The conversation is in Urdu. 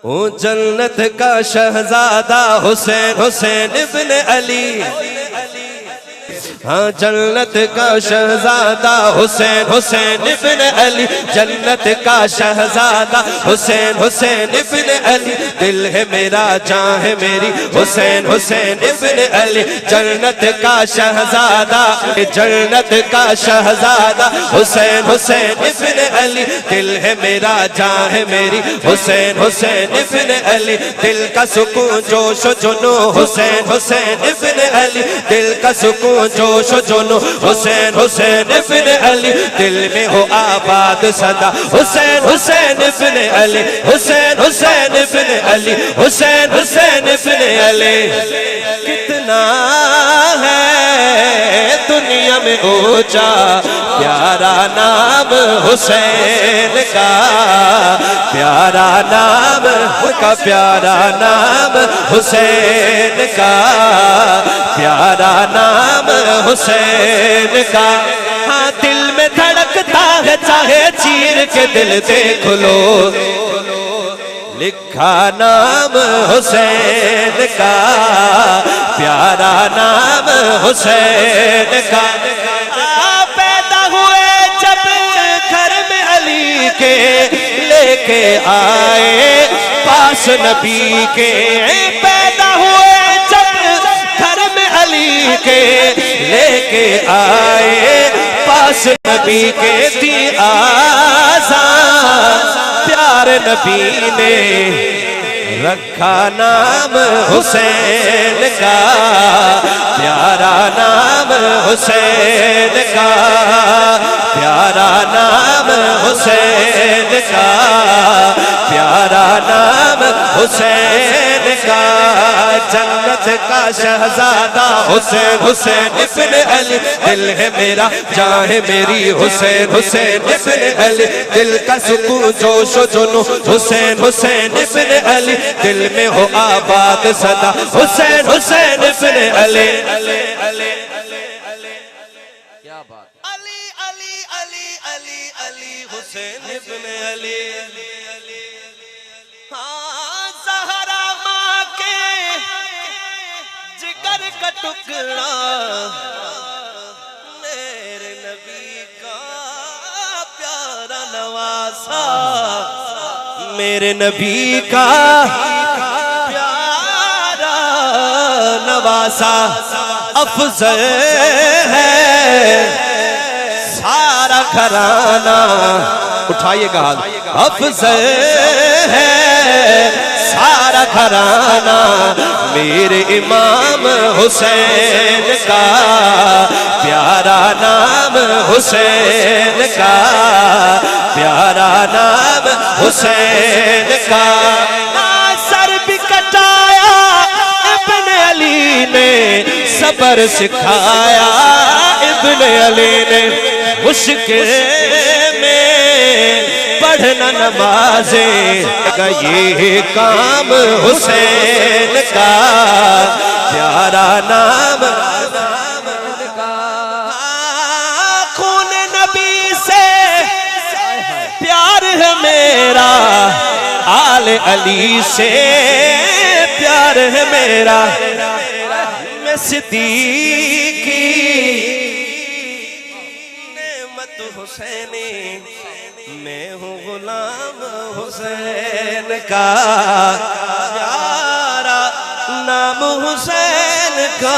او جنت کا شہزادہ حسین حسین ابن علی ہاں جنت کا شہزادہ حسین حسین ابن علی جنت کا شہزادہ حسین حسین ابن علی دل ہے میرا جان ہے میری حسین حسین ابن علی جنت کا شہزادہ جنت کا شہزادہ حسین حسین ابن علی دل ہے میرا جان ہے میری حسین حسین ابن علی دل کا سکون جوش و جنو حسین حسین ابن علی دل کا سکون جوش و جنو حسین حسین ابن علی دل میں ہو آباد صدا حسین حسین ابن علی حسین حسین ابن علی حسین حسین ابن علی کتنا ہے دنیا میں اونچا پیارا نام حسین کا پیارا نام کا پیارا نام حسین کا پیارا نام حسین کا ہاں دل میں دھڑکتا ہے چاہے چیر کے دل دیکھ لو لکھا نام حسین کا پیارا نام حسین کا پیدا ہوئے جب گھر میں علی کے لے کے آئے پاس نبی کے پیدا ہوئے جب گھر میں علی کے لے کے آئے پاس نبی کے دی آزان پیار نبی نے رکھا نام حسین کا پیارا نام حسین کا پیارا نام حسین کا پیارا نام حسین کا جنت کا شہزادہ حسین حسین ابن علی دل ہے میرا جان ہے میری حسین حسین ابن علی دل کا سکون جوش و جنو حسین حسین ابن علی دل میں ہو آباد صدا حسین حسین ابن علی کیا بات علی علی علی علی علی حسین ابن علی ہاں زہرا ماں کے جگر کا ٹکڑا میرے نبی کا پیارا نواسا میرے نبی کا پیارا نواسا افضل ہے سارا گھرانہ اٹھائیے گا ہاتھ افضل ہے سارا گھرانہ میرے امام حسین کا پیارا نام حسین کا پیارا نام حسین کا سر بھی کٹایا ابن علی نے صبر سکھایا ابن علی نے مشکل میں پڑھنا نمازیں یہ کام حسین کا پیارا نام خون نبی سے پیار ہے میرا آل علی سے پیار ہے میرا میں صدیقی نعمت حسینی میں ہوں غلام حسین کا پیارا نام حسین کا